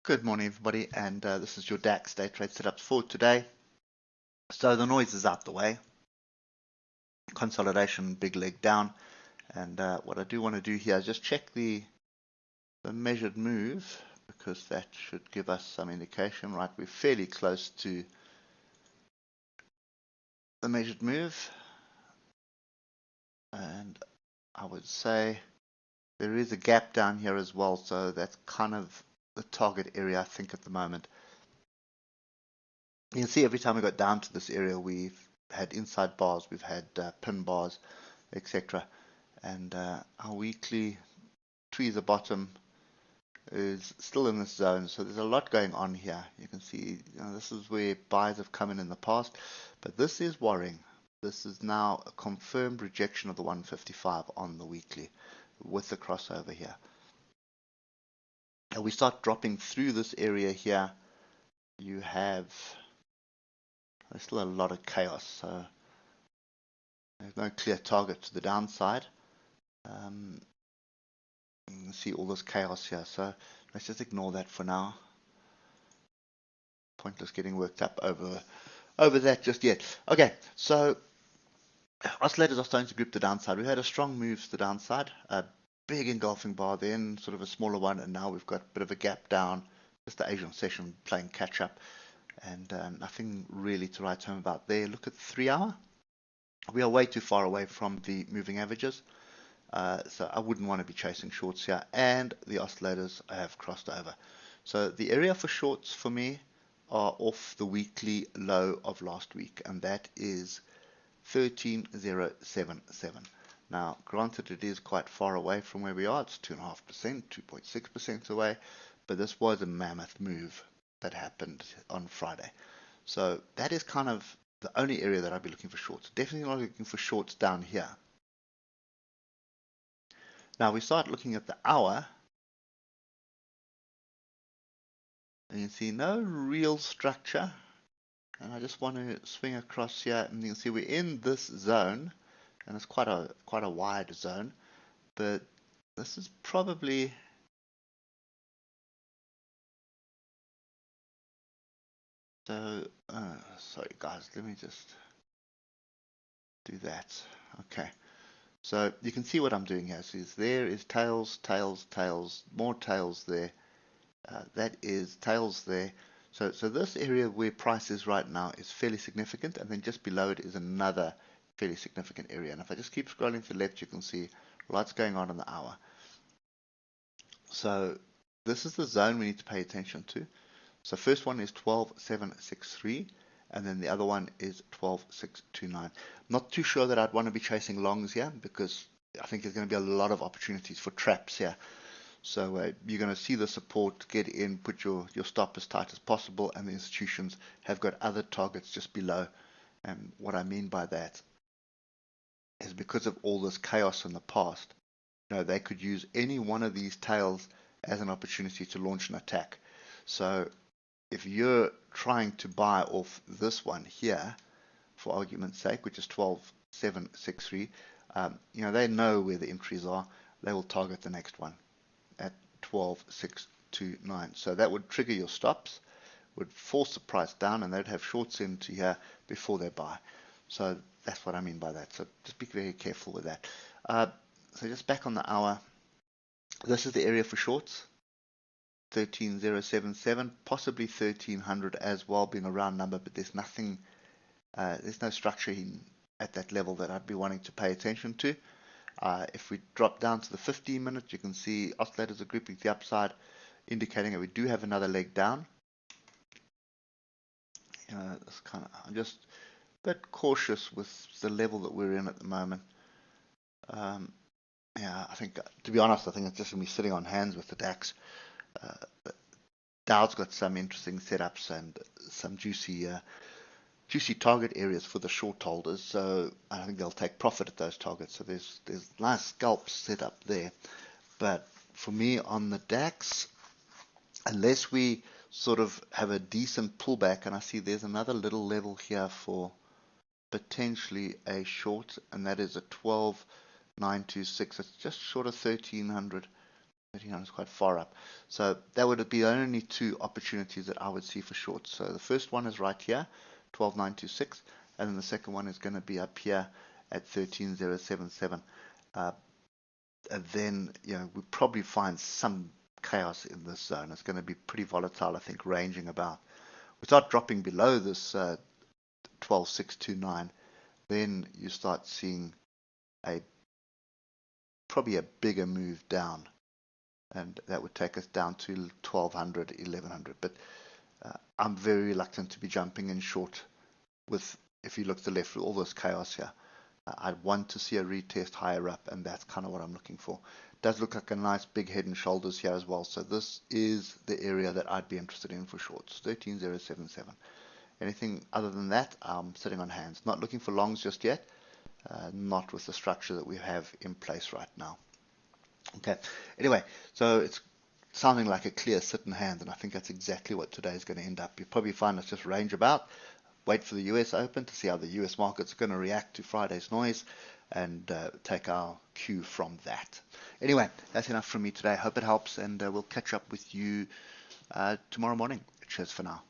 Good morning, everybody, and this is your DAX day trade setups for today. So the noise is out the way. Consolidation, big leg down, and what I do want to do here is just check the measured move because that should give us some indication. Right, we're fairly close to the measured move, and I would say there is a gap down here as well, so that's kind of the target area I think at the moment. You can see every time we got down to this area, we've had inside bars, we've had pin bars, etc. And our weekly tweezer bottom is still in this zone, so there's a lot going on here. You can see, this is where buys have come in the past, but this is worrying. This is now a confirmed rejection of the 155 on the weekly with the crossover here. And we start dropping through this area here, there's still a lot of chaos, so there's no clear target to the downside. You can see all this chaos here, so let's just ignore that for now. Pointless getting worked up over that just yet. Okay, so oscillators are starting to grip the downside. We had a strong move to the downside, a big engulfing bar, then sort of a smaller one, and now we've got a bit of a gap down. Just the Asian session playing catch up, and nothing really to write home about there. Look at the 3 hour. We are way too far away from the moving averages. So I wouldn't want to be chasing shorts here, and the oscillators have crossed over. So the area for shorts for me are off the weekly low of last week, and that is 13,077. Now, granted, it is quite far away from where we are. It's 2.5%, 2.6% away, but this was a mammoth move that happened on Friday. So that is kind of the only area that I'd be looking for shorts. Definitely not looking for shorts down here. Now we start looking at the hour, and you can see no real structure. And I just want to swing across here, and you can see we're in this zone, and it's quite a wide zone. But this is probably sorry guys, let me just do that. Okay. So you can see what I'm doing here. So there is tails, tails, tails, more tails there. That is tails there. So this area where price is right now is fairly significant, and then just below it is another fairly significant area. And if I just keep scrolling to the left, you can see lots going on in the hour. So this is the zone we need to pay attention to. So first one is 12,763, and then the other one is 12,629. Not too sure that I'd want to be chasing longs here, because I think there's going to be a lot of opportunities for traps here. So you're going to see the support, get in, put your stop as tight as possible, and the institutions have got other targets just below. And what I mean by that is because of all this chaos in the past, they could use any one of these tails as an opportunity to launch an attack. So if you're trying to buy off this one here, for argument's sake, which is 12,763, they know where the entries are. They will target the next one at 12,629. So that would trigger your stops, would force the price down, and they'd have shorts into here before they buy. So that's what I mean by that. So just be very careful with that. So just back on the hour, this is the area for shorts, 13,077, possibly 1,300 as well, being a round number, but there's nothing, there's no structure at that level that I'd be wanting to pay attention to. If we drop down to the 15-minute, you can see oscillators are grouping to the upside, indicating that we do have another leg down. I'm just a bit cautious with the level that we're in at the moment. Yeah, I think, to be honest, I think it's just going to be sitting on hands with the DAX. Dow's got some interesting setups and some juicy target areas for the short holders, so I think they'll take profit at those targets. So there's nice scalps set up there. But for me on the DAX, unless we sort of have a decent pullback, and I see there's another little level here for potentially a short, and that is a 12,926. It's just short of 1,300. 1300 is quite far up. So that would be only two opportunities that I would see for short. So the first one is right here, 12926, and then the second one is going to be up here at 13077. And then, we probably find some chaos in this zone. It's going to be pretty volatile, I think, ranging about. We start dropping below this 12629, then you start seeing probably a bigger move down, and that would take us down to 1200, 1100. But I'm very reluctant to be jumping in short with, if you look to the left, with all this chaos here. I'd want to see a retest higher up, and that's kind of what I'm looking for. It does look like a nice big head and shoulders here as well, so this is the area that I'd be interested in for shorts, 13077. Anything other than that, I'm sitting on hands. Not looking for longs just yet, not with the structure that we have in place right now. Okay, anyway, so it's sounding like a clear sit in hand, and I think that's exactly what today is going to end up. You probably find us just range about, wait for the US Open to see how the US market's going to react to Friday's noise, and take our cue from that. Anyway, that's enough from me today. Hope it helps, and we'll catch up with you tomorrow morning. Cheers for now.